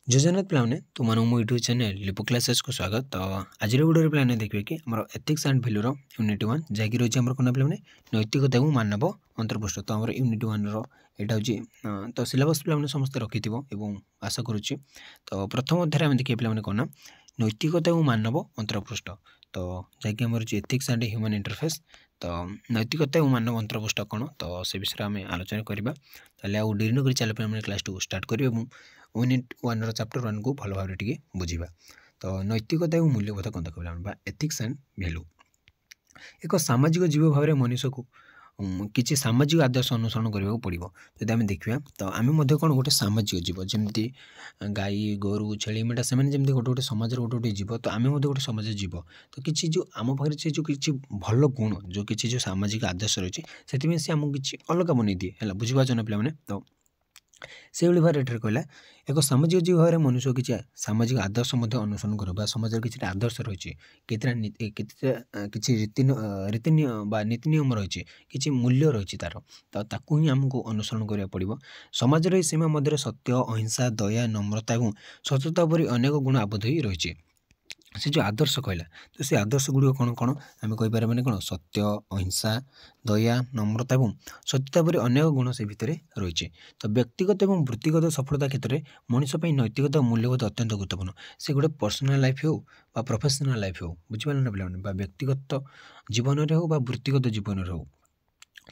जजनाथ प्लाने तुमको मो YouTube channel lipo classes को स्वागत। तो आज वीडियो प्लान देखिए कि आम एथिक्स एंड भैल्यूर यूनिट 1 जैक रही है कौन प्लाने नैतिकता और मानव अंतर्पुष्ट। तो आम यूनिट 1 यहाँ तो सिलेबस प्लाने समस्त रखि आशा करुच्ची। तो प्रथम अध्याय आम देखिए प्लाने कौन नैतिकता और मानव अंतर्पृष्ठ। तो जैक आम एथिक्स एंड ह्यूमन इंटरफेस। तो नैतिकता और मानव अंतर्पृष्ठ कौन तो से विषय आम आलोचना करवा। आउ डेरी नक चल पे क्लास 2 स्टार्ट कर यूनिट 1 चैप्टर 1 को भल भाव बुझा। तो नैतिकता और मूल्यबोध कौन देखा एथिक्स एंड वैल्यू एक सामाजिक जीव भाव में मनुष्य को किसी सामाजिक आदर्श अनुसरण करने पड़ो। जब आम देखा तो आम कौन गोटे सामाजिक जीव जमी गाई गोरु छेली मेटा से गोटे गोटे समाज गोटे गोटे जीव। तो आम गोटे समाज जीव तो किसी जो आम पाखे जो किसी भल गुण जो किसी जो सामाजिक आदर्श रही है से आमको किसी अलग बनई दिए है बुझीपार ना पे। तो से भाव ये कहला एक सामाजिक जीव भाव में मनुष्य किसी सामाजिक आदर्श अनुसरण कर समाज किसी आदर्श रही किसी रीति नीति नियम रही किसी मूल्य रही तार तो ताकू ही आमको अनुसरण करा पड़ो। समाज सीमा मध्य सत्य अहिंसा दया नम्रता और सतता परी अनेक गुण आबद्ध ही रही से जो आदर्श कहला। तो से आदर्श गुड़िक कौन कौन आम कहीपर मैंने कौन सत्य अहिंसा दया नम्रता और सत्यता परी अनेक गुण से भितर रही। तो व्यक्तिगत और वृत्तिगत सफलता क्षेत्र में मनुष्य नैतिकता और मूल्यबोध अत्यंत गुरुत्वपूर्ण। से गोटे पर्सनाल लाइफ हो प्रोफेशनल लाइफ हो बुझिपारे ना पे व्यक्तिगत जीवन में हो वृत्तिगत जीवन में हो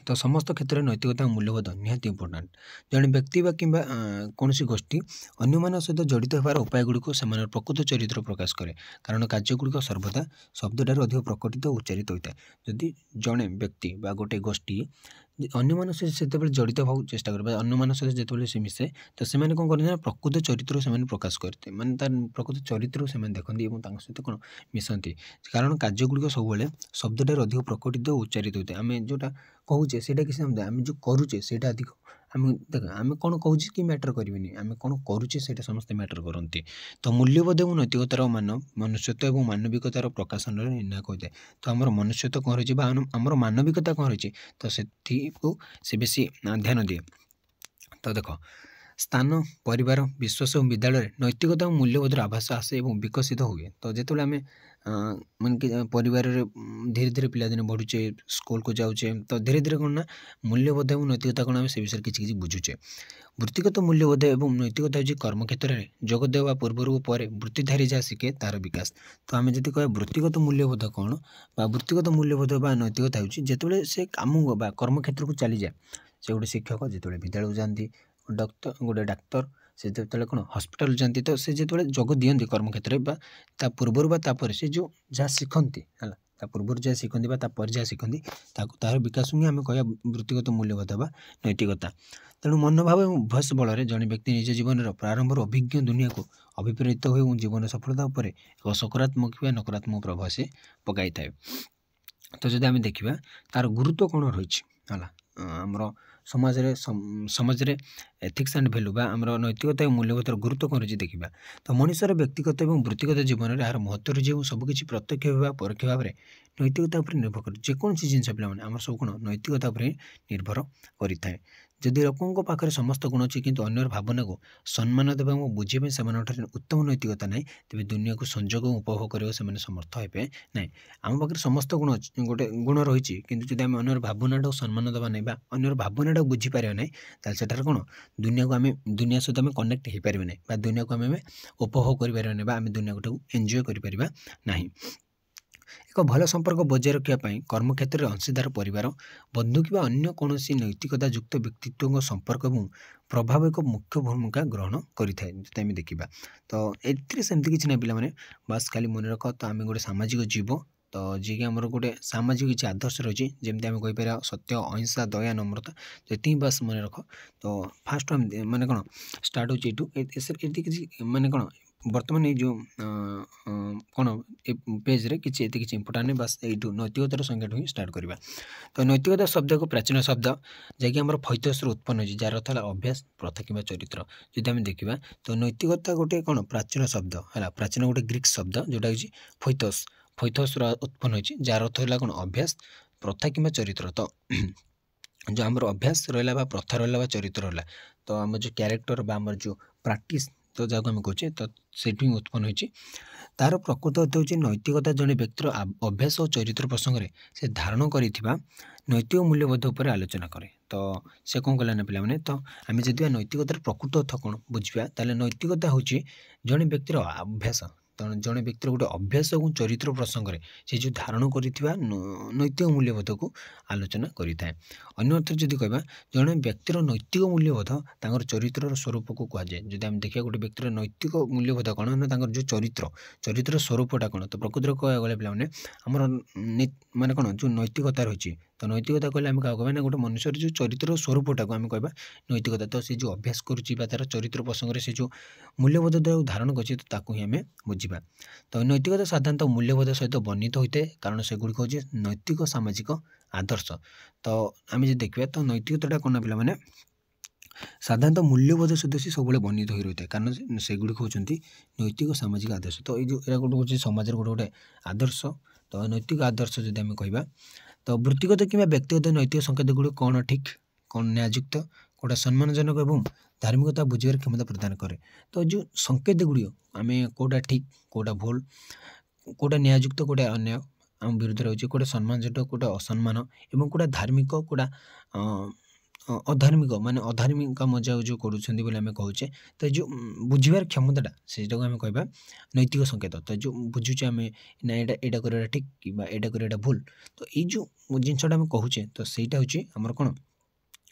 तो समस्त क्षेत्र में नैतिकता और मूल्यबोध निहाती इंपोर्टाट। जड़े व्यक्ति कि कौन गोष्ठी अन्य सहित जड़ित होवार उपाय गुड़िक से प्रकृत चरित्र प्रकाश करे कारण कार्यगुड़िक सर्वदा शब्दटार अधिक प्रकटित और उच्चारित होता है। जदि जड़े व्यक्ति गोटे गोष्ठी अन्य सहित जड़ित होगा चेष्टा कर अन्य सहित जो से मिसे तो से कौन करते प्रकृत चरित्र से प्रकाश करते माने तार प्रकृत चरित्र से देखते सहित कौन मिशंती कारण कार्यगुड़िक सब शब्दटार अधिक प्रकटित और उच्चारित होता है। आम जोटा कहूचे से किसी आम जो करुचे से अधिक आम देख आम कौन कहूँ कि मैटर करें आम कौन करुचे से समस्त मैटर करती। तो मूल्यबोध और नैतिकतार मनुष्यत्व और मानविकतार प्रकाशन निर्णायक होता है। तो आमर मनुष्यत्व कौन रही आमर मानविकता कौन रही तो से बेसी ध्यान दिए। तो देख स्थान परिवार विश्वास और विद्यालय नैतिकता और मूल्यबोधर आभास आसे और विकसित हुए। तो जिते आम मान कि परिवार धीरे धीरे पिलादिन बढ़ुचे स्कूल को जाऊे तो धीरे धीरे कौन ना मूल्यबोध और नैतिकता कौन आम से विषय किसी बुझुचे। वृत्तिगत मूल्यबोध और नैतिकता हूँ कर्मक्षेत्र में जोग देवा पूर्व पर वृत्तिधारी जहाँ शिखे तार विकास। तो आम जब कह वृत्तिगत मूल्यबोध कौन वृत्तिगत मूल्यबोध नैतिकता हूँ जो से कम कर्मक्षेत्र को चली जाए से गोटे शिक्षक जो विद्यालय जाती गोटे डाक्तर से जो कौन हस्पिटाल जाती तो से जो जोग दिखती कर्मक्षेत्र में पूर्वर से जो जहाँ शिखती है पूर्व जहाँ शिखती जहाँ शिखती तार विकास ही आम कह वृत्तिगत मूल्यबोध बा नैतिकता। तेणु मनोभाव और अभ्यास बल में जड़े व्यक्ति निज जीवन प्रारंभ अभिज्ञ दुनिया को अभिप्रेरित हो जीवन सफलता उपर एक सकारात्मक या नकारात्मक प्रभाव से पकई थाए। तो जब आम देखा तार गुरुत्व कौन रही है आमर समाज रे एथिक्स एंड वैल्यू आमर नैतिकता और मूल्यबोधर गुरुत्व कौन रही देखा। तो मनुष्यर व्यक्तिगत और वृत्तिगत जीवन में यार महत्व रही सबकि प्रत्यक्ष परोक्ष भाव में नैतिकता पर निर्भर करे जेकोसी जिन पे आम सब कौन नैतिकता पर निर्भर करें। जदि लोकों पाखे समस्त गुण अच्छी किंतु अन्यर भावना को सम्मान देवा और बुझे से उत्तम नैतिकता ना तेज दुनिया को संजोग और उपभोग करने से समर्थ हे ना। आम पाखे समस्त गुण गोटे गुण रही कि जब आम अन्यर भावनाटा सम्मान देवा ना अन्यर भावनाटा बुझीपार ना सेठार कौन दुनिया को आम दुनिया सहित आम कनेक्ट हो पारे ना दुनिया को आम उपभोग कर आम दुनिया को एंजॉय कर। एक भल संपर्क बजाय रखापी कर्मक्षेत्र में अंशीदार परिवार बंधु कि अन्य कौन नैतिकता युक्त व्यक्तित्व संपर्क और प्रभाव एक मुख्य भूमिका ग्रहण करें जो देखा। तो एमती किसी ना पे बास खाली मन रख तो आम गोटे सामाजिक जीव तो जी कि आमर गोटे सामाजिक किसी आदर्श रही जमी आम कहीपर सत्य अहिंसा दया नम्रता ये बास मन रख। तो फास्ट माने कौन स्टार्ट हो किसी माने कौन बर्तमान ये जो कौन पेज रे किसी इंपोर्टाट नहीं बास यू नैतिकतार संज्ञा ही स्टार्ट करवा। तो नैतिकता शब्द को प्राचीन शब्द जैकि आम फैतस उत्पन्न हो जार अर्थ है अभ्यास प्रथा कि चरित्र। जब आम देखा तो नैतिकता गोटे कौन प्राचीन शब्द है प्राचीन गोटे ग्रीक शब्द जोटा हो फैतस उत्पन्न हो जार अर्थ है कौन अभ्यास प्रथा कि चरित्र। तो जो आमर अभ्यास रहा प्रथा रहा चरित्र रहा तो आम जो क्यारेक्टर आमर जो प्राक्टिस तो जहाँ आम कहे तो सेठी उत्पन्न होती तार प्रकृत अर्थ हूँ नैतिकता जड़े व्यक्तिर अभ्यास और चरित्र प्रसंग में से धारण करिथिबा नैतिक मूल्यबोध उपर आलोचना करे। तो से कौन कला ना पे तो आम जब नैतिकतार प्रकृत अर्थ कौन बुझा ताले नैतिकता हूँ जड़े व्यक्तिर अभ्यास तो जड़े व्यक्तिर गोटे अभ्यास और चरित्र प्रसंग में से जो धारण करिथिबा नैतिक मूल्यबोध को आलोचना करिथाए। अन्य अर्थ जदि कहबा जड़े व्यक्तिर नैतिक मूल्यबोध तांकर चरित्र स्वरूप को कहुए। जब आम देखिए गोटे व्यक्तिर नैतिक मूल्यबोध कौन ना तांकर जो चरित्र स्वरूपटा कौन तो प्रकृतिर कह गले पे आमर माने कौन जो नैतिकता रही तो नैतिकता कहले आम क्या कहना गोटे मनुष्य जो चरित्र स्वरूपटा को आम कह नैतिकता तो सी जो अभ्यास करुच्ची तार चरित्र प्रसंग में से जो मूल्यबोध धारण कर ही आम बुझा। तो नैतिकता साधारणतः मूल्यबोध सहित वर्णित होता है कारण सेगुड़िक हूँ नैतिक सामाजिक आदर्श। तो आम जो देखा तो नैतिकता कौन पे मैंने साधारणतः मूल्यबोध सहित सी सब वर्णित हो रही है कारण सेगुड़िक हूँ नैतिक सामाजिक आदर्श। तो ये गोटे हूँ समाज गोटे गोटे आदर्श। तो नैतिक आदर्श जब आम कह तो वृत्तिगत कि व्यक्तिगत नैतिक संकेत गुड़ कौन ठीक कौन न्यायुक्त कौटा सम्मानजनक और धार्मिकता बुझे क्षमता प्रदान करे। तो जो संकेत गुड़ आम कौटा ठीक कौटा भूल कौटा न्यायुक्त कौटा अन्याय आम विरुद्ध रही कौटा सम्मानजनक कौटा असम्मान और कौटा धार्मिक कौटा अधार्मिक माने अधार्मिक मजा जो करुँच आम कहे तो जो बुझार क्षमताटा से आम कह नैतिक संकेत। तो जो बुझुचे आम ना यहाँ कर ठीक कि यहाँ कर भूल तो ये जो जिनसा आम कहे तो सहीटा हूँ आमर कौन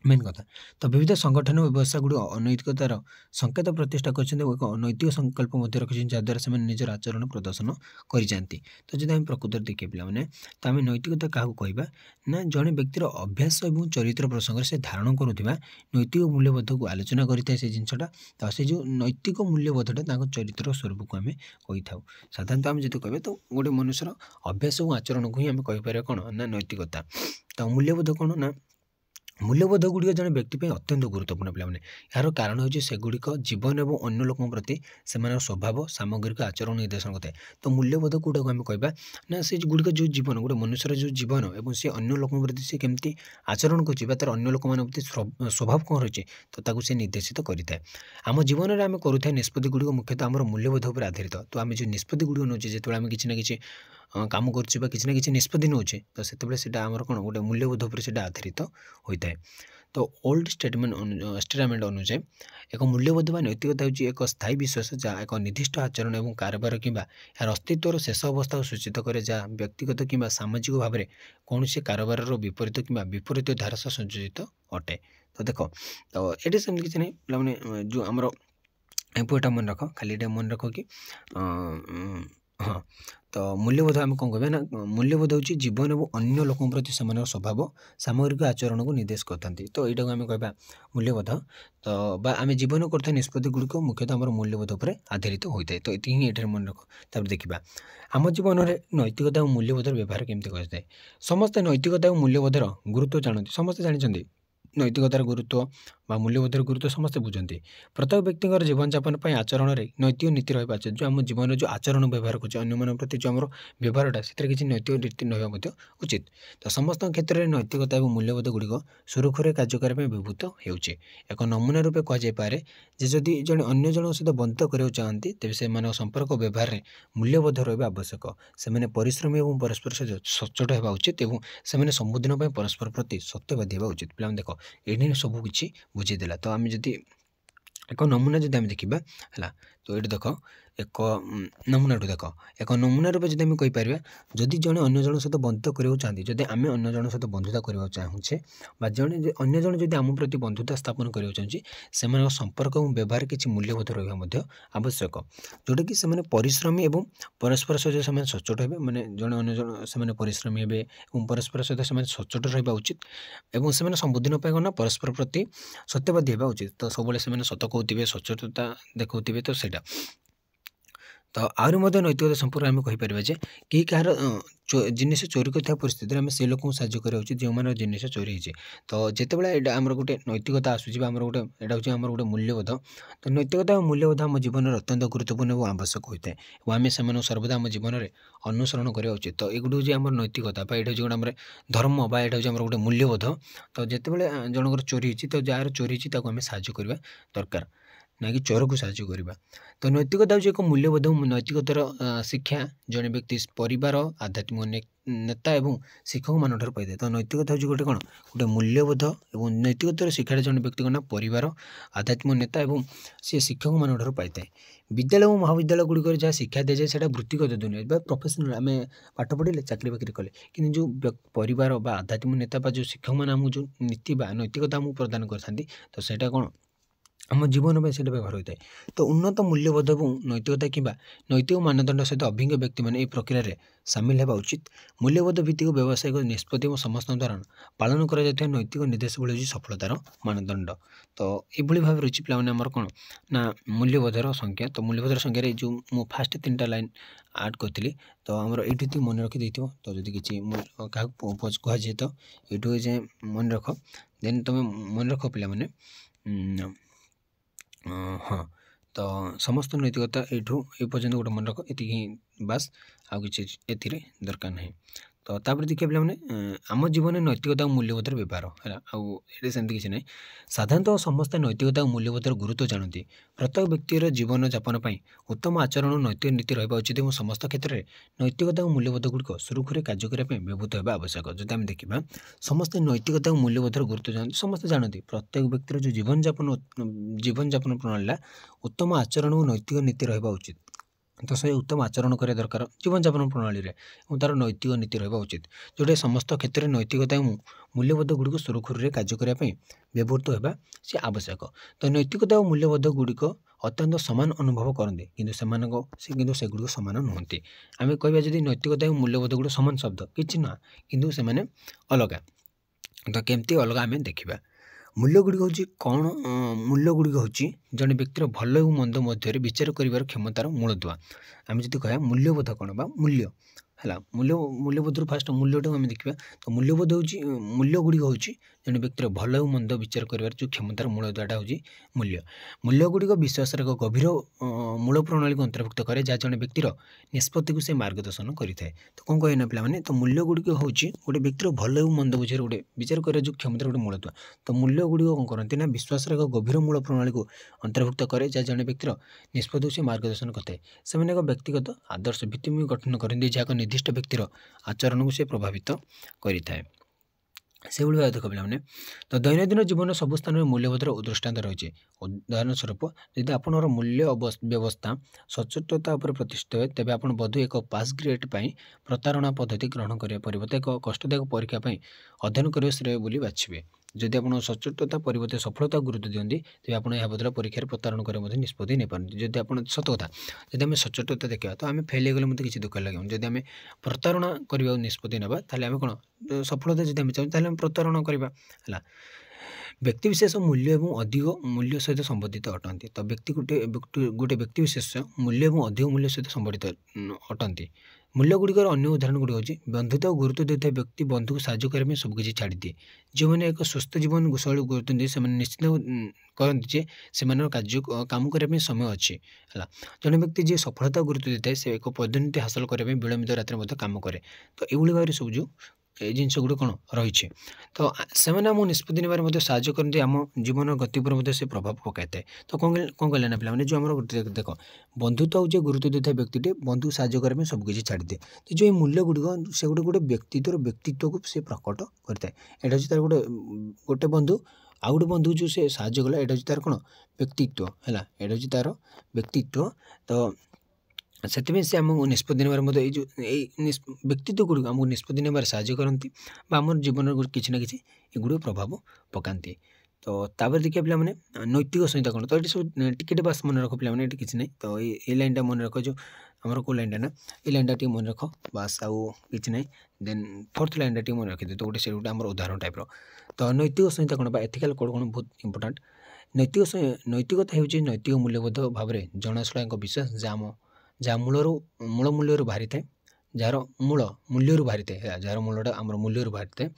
मेन कथा। तो विविध संगठन और व्यवसाय गुड़ अनैतिकतार संकेत प्रतिष्ठा कर एक अनैतिक संकल्प रखी जहाद्वारा से निजर आचरण प्रदर्शन कर जाती। तो जब आम प्रकृत देखिए पे तो आम नैतिकता क्या कहवा ना जड़े व्यक्तिर अभ्यास और चरित्र प्रसंग से धारण करुवा नैतिक मूल्यबोध को आलोचना करें से जिनसा तो से जो नैतिक मूल्यबोधटा चरित्र स्वरूप को आम कही था। साधारणतः आम जो कह तो गोटे मनुष्यर अभ्यास और आचरण को ही आम कहीपर कौन ना नैतिकता। तो मूल्यबोध कौन ना मूल्यबोध गुड़िक जड़े व्यक्ति अत्यंत गुरुत्वपूर्ण पे यार कारण हूँ सेगुड़िक जीवन और अन्य लोकों प्रति से स्वभाव सामग्रिक आचरण निर्देशन करता है। तो मूल्यबोध कौटा को आम कहवा ना से गुड़िक जो जीवन गोटे मनुष्यर जो जीवन और सी अन्य लोकों प्रति से केमती आचरण कर तार अन्य लोक मान प्रति स्वभाव कौन रही तो से निर्देशित करें। आम जीवन में आम करुवा निष्पत्ति गुड़िक मुख्यतः आम मूल्यबोध पर आधारित। तो आम जो निष्पत्ति गुड़िक नौचे जो आम कि ना कि काम कर किसी ना कि निष्पत्ति नौचे तो से आमर कौन गोटे मूल्यबोध पर से आधारित होता है। तो ओल्ड स्टेटमेंट अनुसार एक मूल्यबोध व नैतिकता हूँ एक स्थायी विश्वास जहाँ एक निर्दिष्ट आचरण और कारबार कि यार अस्तित्वर शेष अवस्था को सूचित करे जहाँ व्यक्तिगत कि सामाजिक भाव में कौन से कारबार विपरीत कि विपरीत धारा सह संयोजित अटे। तो देख तो ये सेमती किसी नहीं पे जो आमर एपटा मन रख खाली मन रख कि हाँ तो मूल्यबोध आम कौन कह ना मूल्यबोध हूँ जीवन और अन्य लोकों प्रति से स्वभाव सामग्रिक आचरण को निर्देश करते। तो यहाँ को आम कह मूल्यबोध तो आम जीवन करता निष्पत्ति गुड़िक मुख्यतः आम मूल्यबोध पर आधारित होता है। तो ये ही मन रख तापर देखा आम जीवन में नैतिकता और मूल्यबोधर व्यवहार केमती कराए। समस्ते नैतिकता और मूल्यबोधर गुरुत्व जानते समस्ते जानते नैतिकतार गुरुत्व बा मूल्यबोधर गुरुत्व समस्ते बुझे। प्रत्येक व्यक्ति जीवन यापन आचरण में नैतिक नीति रहा चाहिए जो आम जीवन जो आचरण व्यवहार कर अन्य प्रति जो आम व्यवहारटा से किसी नैतिक नीति रहा उचित। तो समस्त क्षेत्र में नैतिकता और मूल्यबोध गुड़िक सुरक्षुर कार्यकारी व्यवहृत होचे। एक नमूना रूपे कहुए जदि जड़े अन्य जन सहित बंधित करने चाहती तेज से संपर्क व्यवहार में मूल्यबोध रहा आवश्यक। से परिश्रमी और परस्पर सहित सचोट होगा उचित और से सबुदिन परस्पर प्रति सत्यवादी होगा उचित। पे देख ये सबकि बुझीदेला। तो आम जदि एक नमूना जब आम देखा है तो ये देख एक नमूना देख एक नमूना रूप जब आम कहीपर जदि जड़े अन्य जन सहित बंधुता करने चाहती जब आम अन्य जन सहित बंधुता करने चाहूँचे जड़े अन्य जन जब आम प्रति बंधुता स्थापन करने चाहूँगी से संपर्क और व्यवहार किसी मूल्यबोध रहा आवश्यक जोटा कि से परिश्रमी और परस्पर सहित से सचोट हे मैंने जड़े अन्य जन से परिश्रमी हे और परस्पर सहित से सचोट रहा उचित और से सबुदिन कौन परस्पर प्रति सत्यवादी होगा उचित। तो सब से सत कहते सचोटता देखते तो सहीटा तो आहरी नैतिकता संपर्क आम कहीपर कि कहार जिनिस चोरी कर परिस्थिति में से लोक साहय करा उचित जो मैंने जिनिस चोरी होती। तो जितेबाला यहाँ आम गोटे नैतिकता आसूँ आम गोटे यहाँ हूँ आम गोटे मूल्यबोध। तो नैतिकता और मूल्यबोध आम जीवन में अत्यंत गुरुत्वपूर्ण और आवश्यक होता है और आम से सर्वदा आम जीवन में अनुसरण करा उचित। तो ये गोटे हूँ आम नैतिकता यहाँ हूँ गोटे धर्म बा यहाँ हूँ आम गोटे मूल्यबोध। तो जितेबाला जनकर चोरी होती तो जार चोरी होती आम साहय करवा दरकार। ना कि चोर को साहाय्य करवा। तो नैतिकता हूँ एक मूल्यबोध नैतिकतार शिक्षा जड़े व्यक्ति परिवार आध्यात्मिक नेता एवं शिक्षक मान पाई। तो नैतिकता हूँ गोटे कौन गोटे मूल्यबोध और नैतिकतार शिक्षा जड़े व्यक्ति कौन परिवार आध्यात्मिक नेता एवं सी शिक्षक मान पाई था। विद्यालय और महाविद्यालय गुड़िक जहाँ शिक्षा दी जाए से वृत्तिगत दुनिया प्रोफेशनल आम पाठ पढ़े चाकरी बाकरी कले कि जो परिवार आध्यात्मिक नेता जो शिक्षक मैंने आमको जो नीति नैतिकता आमको प्रदान करते तो सहीटा कौन आम जीवन में सीटा व्यवहार होता है। तो उन्नत मूल्यबोध और नैतिकता कि नैतिक मानदंड सहित अभिज्ञ व्यक्ति मैंने प्रक्रिया सामिल होगा उचित। मूल्यबोध भित्तिक व्यावसायिक निष्पत्ति और समस्त द्वारा पालन कर नैतिक निर्देशावली सफलतार मानदंड। तो ये भाव रही पे आमर कौन ना मूल्यबोधर संख्या। तो मूल्यबोधर संख्यार जो मु फास्ट 3टा लाइन आड करी तो आमर ये मन रखी तो जदि किसी क्या कहुए तो ये जाए मन रख देन तुम मन रख पे हाँ। तो समस्त नैतिकता ये पर्यटन गोटे मन रख ये बास आउ कि ए दरकार ना। तो तापर देखिए पे आम जीवन में नैतिकता और मूल्यबोधर व्यवहार है सेमती किसी ना। साधारणतः समस्त नैतिकता और मूल्यबोधर गुरुत्व जानती। प्रत्येक व्यक्तिर जीवन जापन पर उत्तम आचरण और नैतिक नीति रहा उचित और समस्त क्षेत्र में नैतिकता और मूल्यबोध गुड़िक सुरुखुरे कार्य करने व्यवहृत होगा आवश्यक। जब आम देखा समस्त नैतिकता और मूल्यबोधर गुरुत्व जानते समस्त जानती। प्रत्येक व्यक्तिर जो जीवन जापन प्रणाली उत्तम आचरण और नैतिक नीति रहा उचित। तो से उत्तम आचरण करा दरकार जीवन जापन प्रणाली में तार नैतिक नीति रहा उचित जोटे समस्त क्षेत्र में नैतिकता और मूल्यबोध गुड़िक सुरुखुरी कार्य करने व्यवहृत होगा सी आवश्यक। तो नैतिकता और मूल्यबोध गुड़िक अत्यंत सामान अनुभव करते किंतु सेगुड़ सामान नुहति। आम कह जब नैतिकता और मूल्यबोध गुड़ सामान शब्द कि ना कि से अलग। तो केमती अलग आम देखा मूल्य गुड़िक हूँ कौन मूल्य गुड़िक हूँ जड़े व्यक्तिर भल और मंद मध्य विचार कर क्षमतार मूलदुआ। आम जी कह मूल्यबोध कौन बा मूल्य है मूल्यबोध फास्ट मूल्यटा आम देखा। तो मूल्यबोध हूँ मूल्य गुड़िक हूँ जड़े व्यक्तिर भल और मंद विचार कर जो क्षमतार मूलदुआटा हूँ मूल्य। मूल्य गुड़िक विश्वासर एक गभीर मूल प्रणाली को अंतर्भुक्त करे जहाँ जड़े व्यक्तिर निष्पत्ति को से मार्गदर्शन करें। तो कौन कहना पे तो मूल्य गुड़िक हूँ गोटे व्यक्तिर भल और मंद बुझे गोटे विचार कर जो क्षमतार गोटे मूलदुआ। तो मूल्य गुड़िक कौन करती ना विश्वासर एक गभीर मूल प्रणाली को अंतर्भुक्त करे जहाँ जड़े व्यक्तिर निष्पत्ति को से मार्गदर्शन करते से एक व्यक्तिगत आदर्श भित्तिभूमि गठन करते जहाँ निर्दिष्ट व्यक्तिर आचरण को से प्रभावित करें से भाव देख पे। तो दैनन्दिन जीवन सब स्थान में मूल्यबोधर दृष्टांत रही। उदाहरण स्वरूप यदि आपनर मूल्य व्यवस्था सचोटता उपर प्रतिष्ठित हुए तेज आप बोध एक पास ग्रेड पर प्रतारणा पद्धति ग्रहण करने परिवर्ते एक कष्टदायक परीक्षा अध्ययन करने श्रेय बोली बाछिबे। जदि आप सचोटता परिवर्ते सफलता गुरुत्व दिखती तेज आप बदला परीक्षार प्रतारण कर निष्पत्ति नहीं पारती। जदि आप सत कथा जब आम सचोटता देखा तो आम फेल होगले मत किसी दुख लगे। जदि आम प्रतारणा करने निष्पत्ति ना आम कौन सफलता जब आम चाहिए प्रतारणा करवा है। व्यक्ति विशेष मूल्य और अधिक मूल्य सहित संबंधित अटंती। तो व्यक्ति गोटे व्यक्ति विशेष मूल्य और अधिक मूल्य सहित संबंधित अटंती। मूल्य गुड़िकर अन्य उदाहरण गुड़ी हूँ बंधुता और गुरुत्व देता व्यक्ति बंधु को साहाय्य करने सब किसी छाड़ी दिए। जो मैंने एक सुस्थ जीवन शैली गुरुत्व दिए से निश्चित करते से कार्य काम करने समय अच्छी है। जड़े व्यक्ति जी सफलता गुरुत्व देता है से एक पदोन्नति हासिल करने विलंबित रात्रि काम करे। तो ये भाव सब जो ये जिनस गुड़ कौन रही। तो से निष्पत्ति ने साहाय्य करते आम जीवन गति पर से प्रभाव पकाई था। तो कौन कहले ना पे जो आम देख बंधुता हूँ गुरुत्व देता व्यक्ति बंधु साहाय्य करने सब किसी छाड़ी दिए। तो जो ये मूल्य गुड़िक से गोटे व्यक्तित्व को से प्रकट करता है। यहाँ हूँ तार गोटे बंधु आउ गोटे बंधु जो से साहाय्य कला यहाँ हूँ तार कौन व्यक्तित्व है। यहाँ हूँ तार व्यक्तित्व। तो से आमको निष्पत्ति ने जो व्यक्तित्व गुड़िक आमको निष्पत्ति ने साहाय्य करती आम जीवन किसी ना कि गुड़ प्रभाव पकाती। तो तापर देखिए पे नैतिक संहिता कौन। तो ये सब टिकेट बास मन रख पे ये किसी ना। तो ये लाइनटा मन रख जो आमर कौ लाइनटा ना ये लाइनटा टी मन रख बास आउ कि ना। देन फोर्थ लाइनटा टी मन रखिए तो गोटे से गोटे आम उदाहरण टाइप। तो नैतिक संहिता कौन एथिकल कोड कौन बहुत इंपोर्टाट। नैतिकता हूँ नैतिक मूल्यबोध भाव में जनाशुला एक विश्वास जहाँ मूल मूल्य बाहरी थाए जार मूल मूल्य बाहरी थाए जार मूलटा आम मूल्य बाहरी थाए।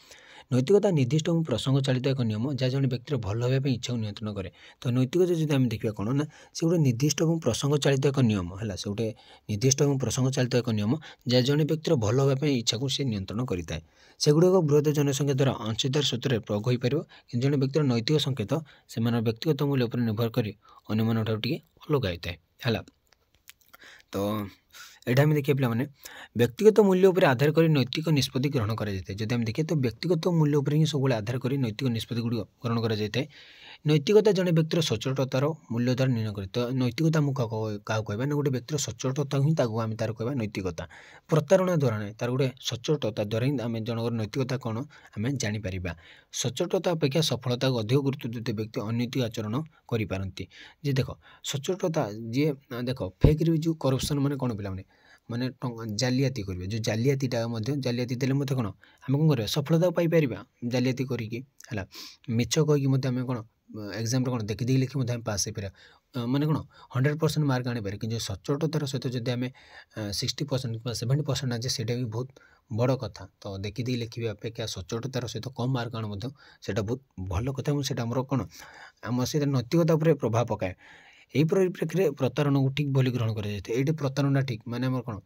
नैतिकता निर्दिष्ट और प्रसंग चालित एक नियम जहाँ जन व्यक्तिर भल होगा इच्छा नियंत्रण करे। तो नैतिकता जब आम देखा कौन ना से गोटे निर्दिष्ट और प्रसंग चालित एक नियम है से गोटे निर्दिष्ट और प्रसंग चालित एक नियम जहाँ जन व्यक्तिर भल होगा इच्छा को सी नियंत्रण करें। सेगुड़ाक बृहत जनसंख्या द्वारा अंशीदार सूत्र में प्रयोग हो पार कि जन व्यक्तिर नैतिक संकेत से व्यक्तिगत मूल्य पर निर्भर कर अन्य टे अलग होता है। तो यहाँ आम देखिए पे व्यक्तिगत मूल्य उपर आधार कर नैतिक निष्पत्ति ग्रहण कराए। जब आम देखिए तो व्यक्तिगत मूल्य उपर ही सब आधार कर नैतिक निष्पत्ति गुड़ ग्रहण कराए। नैतिकता जन व्यक्तिर सचोटतार मूल्य द्वारा निर्णय करे। तो नैतिकता आम क्या कहवा ना गोटे व्यक्तिर सचोटता ही आम तार कहवा नैतिकता। प्रतारणा द्वारा ना तार गोटे सचोटता द्वारा ही आम जनकर नैतिकता कौन आम जापर। सचोटता अपेक्षा सफलता को अधिक गुरुत्व देते व्यक्ति अनैतिक आचरण करपारती। जे देख सचोटता जी देख फेक जो करप्शन मैंने कौन पे माने जालियाती करेंगे जो जालियातीटा जालियाती देने कौन आम कौन कर सफलता पाइपर जालियाती करके मिछ कहीकि आम कौन एग्जाम कौन देखी लिखी पास हो पार माने कौन 100% मार्क आनीपर कि सचोटतार सहित जब आम 60% 70% आज से भी बहुत बड़ कथा। तो देखी लिखी अपेक्षा सचोटतार सहित कम मार्क आण बहुत भल कथा से कौन आम से नैतिकता प्रभाव पकाए। यही परिप्रेक्षी में प्रतारणा को ठीक बोली ग्रहण कराए। ये प्रतारणा ठीक माने आम कौन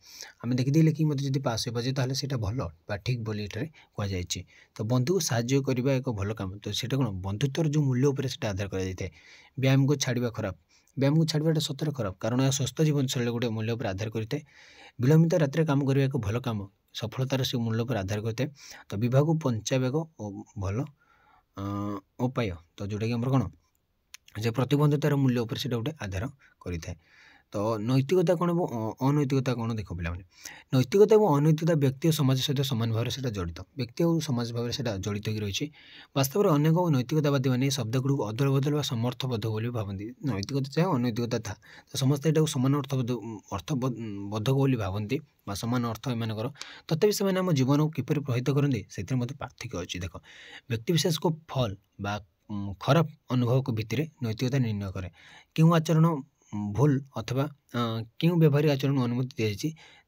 आम देखी लिखी मत जब पास हो पाजे ताहले सेटा भल बा ठीक बोली कहुई। तो बंधु को साहाय्य करवा एक भल काम। तो सेटा कौन बंधुत्वर जो मूल्य उपर से आधार कराए। व्यायाम को छाड़ा खराब व्यायाम को छाड़ा सतर खराब कारण यह स्वस्थ जीवन शैली गोटे मूल्य उपर आधार करते। विलंबित रात्रि काम करने एक भल काम सफलतार से मूल्य पर आधार करते। तो विवाह को पंचायत भल उपाय तो जोटा कि आम कौन जे प्रतिबंधतार मूल्य उपर से गोटे आधार करें। तो नैतिकता कौन अनैतिकता कौन देख पे नैतिकता और अनैतिकता व्यक्ति और समाज सहित सामान भाव में जड़ित व्यक्ति और समाज भाव में जड़ित हो रही। वास्तव में अनेक नैतिकतावादी मैंने शब्द गुड़ अदल बदल समर्थबद्ध बोली भावती। नैतिकता चाहे अनैतिकता था तो समस्त यहाँ सामान अर्थबोधक बोली भावती सामान अर्थ एमकर तथापि से आम जीवन को किपर प्रभावित करते से पार्थक्य अच्छी। देख व्यक्तिशेष को फल बा खराब अनुभव को भितर नैतिकता निर्णय करे क्यों आचरण भूल अथवा क्यों व्यवहारिक आचरण अनुमति दी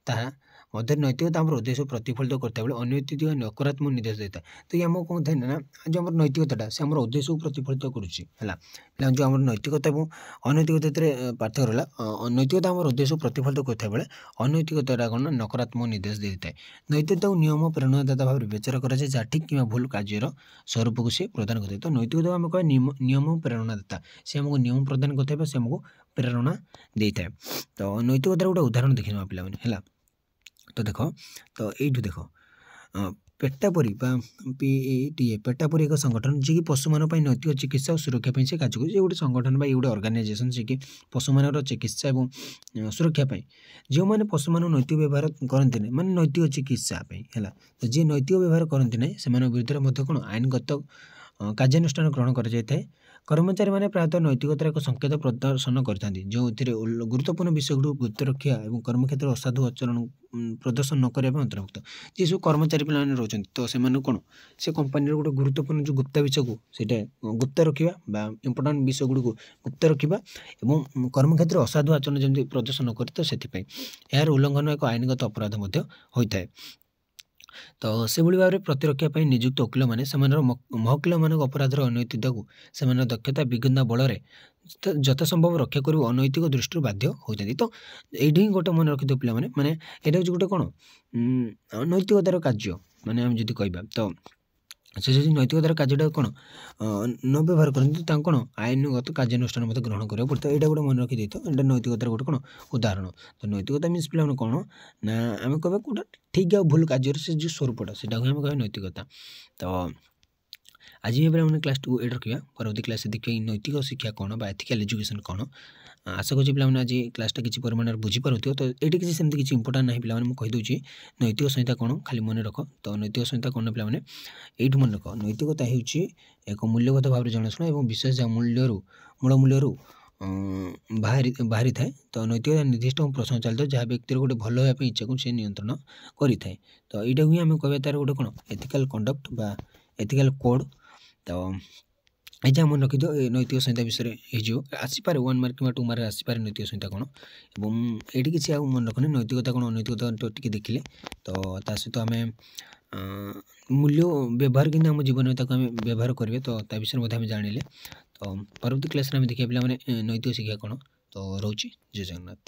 जाए मध्य नैतिकता आम उद्देश्य प्रतिफलित करता बेले अनैतिक नकारात्मक निर्देश देता। तो ये आम कौन था ना जो आम नैतिकता से आम उद्देश्य को प्रतिफलित करुँचा जो आम नैतिकता और अनैतिकता पार्थक्य रहा। नैतिकता आम उद्देश्य प्रतिफलित करता बेले अनैतिकता कौन नकारात्मक निर्देश देता है। नैतिकता को नियम प्रेरणादाता भाव विवेचना कराए जहाँ ठीक कि भूल कार्यर स्वरूप को सी प्रदान करता है। तो नैतिकता आम कह नियम प्रेरणादाता से आमको नियम प्रदान करता है से आमको प्रेरणा देता है। तो नैतिकतार गोटे उदाहरण देखा पे है। तो देख तो यू देख पेटापरी पीटीए पेटापरी एक संगठन जी कि पशु मान नैतिक चिकित्सा और सुरक्षा से कार्य कर गोटे संगठन गोटे ऑर्गेनाइजेशन जी कि पशु मान चिकित्सा और सुरक्षा जो मैंने पशु मान नैतिक व्यवहार करते ना माने नैतिक चिकित्सा है। तो जी नैतिक व्यवहार करते ना से विरुद्ध कौन आईनगत कार्यानुष्ठान ग्रहण कर कर्मचारी मैंने प्रायतः नैतिकतार एक संकेत प्रदर्शन करता जो गुरुत्वपूर्ण विषय गुड़ गुप्त रखा और कर्मक्षेत्र असाधु आचरण प्रदर्शन न करने अंतर्भुक्त जी सब कर्मचारी पे रोच। तो से कौन से कंपनी गोटे गुरुत्वपूर्ण जो गुप्त विषय को गुप्त रखा इंपोर्टाट विषय गुड़ गुप्त रखा और कर्मक्षेत्र असाधु आचरण जमी प्रदर्शन न करे तो से यार उल्लंघन एक आईनगत अपराध होता है। तो से भाव में प्रतिरक्षा निजुक्त वकिल मैंने महकिल मान अपराधर अनैतिकता को से दक्षता विज्ञता बल यथा संभव रक्षा कर अनैतिक दृष्टि बाध्य होती। तो ये गोटे मन रखी पे मैंने यहाँ हूँ गोटे कौन नैतिकतार कार्य माने आम जब कह तो से जो नैतिकतार कार्यटा कौन न व्यवहार करते कौन आईनगत कार्यानुष्ठान ग्रहण करा पड़ता है। यहाँ गोटे मन रखी देता है नैतिकतार गोटे कौन उदाहरण। तो नैतिकता मीन्स पे कौन ना आम कह गोटे ठीक है भूल कार्य से जो स्वरूपटा से आम कह नैतिकता। तो आज भी मैंने क्लास 2 एड रखा परवर्ती क्लास देखिए नैतिक शिक्षा कौन बा एथिकल एजुकेशन कौन। आशा करुँच पे आज क्लासटा किसी परिमाण बुझीपार। तो ये किसी सेमती किसी इंपोर्टाट ना पे कहीदे नैतिक संहिता कौन खाली मन रख। तो नैतिक संहिता कौन पे ये मन रख नैतिकता हूँ एक मूल्यगत भाव में जनाशुना और विशेष जहाँ मूल मूल्य बाहरी थाए। तो नैतिकता निर्दिष्ट और प्रश्न चलित जहाँ व्यक्तिर गोटे भल होगापी इच्छा को सी नियंत्रण करें। तो यहाँ ही आम कह तार गोटे कौन एथिकल कंडक्ट बा एथिकल कोड। तो এই যে মনে ରଖିଦିଅ ନୈତିକ ସଂହିତା ବିଷୟରେ ହେଇଯିବ ଆସିପାରେ 1 ମାର୍କ କିମ୍ବା 2 ମାର୍କ ଆସିପାରେ ନୈତିକ ସଂହିତା କ'ଣ ଏବଂ ଏଇଠି କିଛି ଆଉ ମନେ ରଖନି ନୈତିକତା କ'ଣ ଅନୈତିକତା ଟିକେ ଦେଖିଲେ ତ ତା ସହିତ ଆମେ ମୂଲ୍ୟ ବ୍ୟବହାର କିନ୍ତୁ ଆମ ଜୀବନରେ ତାକୁ ଆମେ ବ୍ୟବହାର କରିବେ ତ ତା ବିଷୟରେ ମଧ୍ୟ ଆମେ ଜାଣିଲେ ତ ପରବର୍ତ୍ତୀ କ୍ଲାସ୍ରେ ଆମେ ଦେଖିବା ପିଲାମାନେ ନୈତିକ ଶିକ୍ଷା କ'ଣ ତ ରହୁଛି ଜୟ ଜଗନ୍ନାଥ।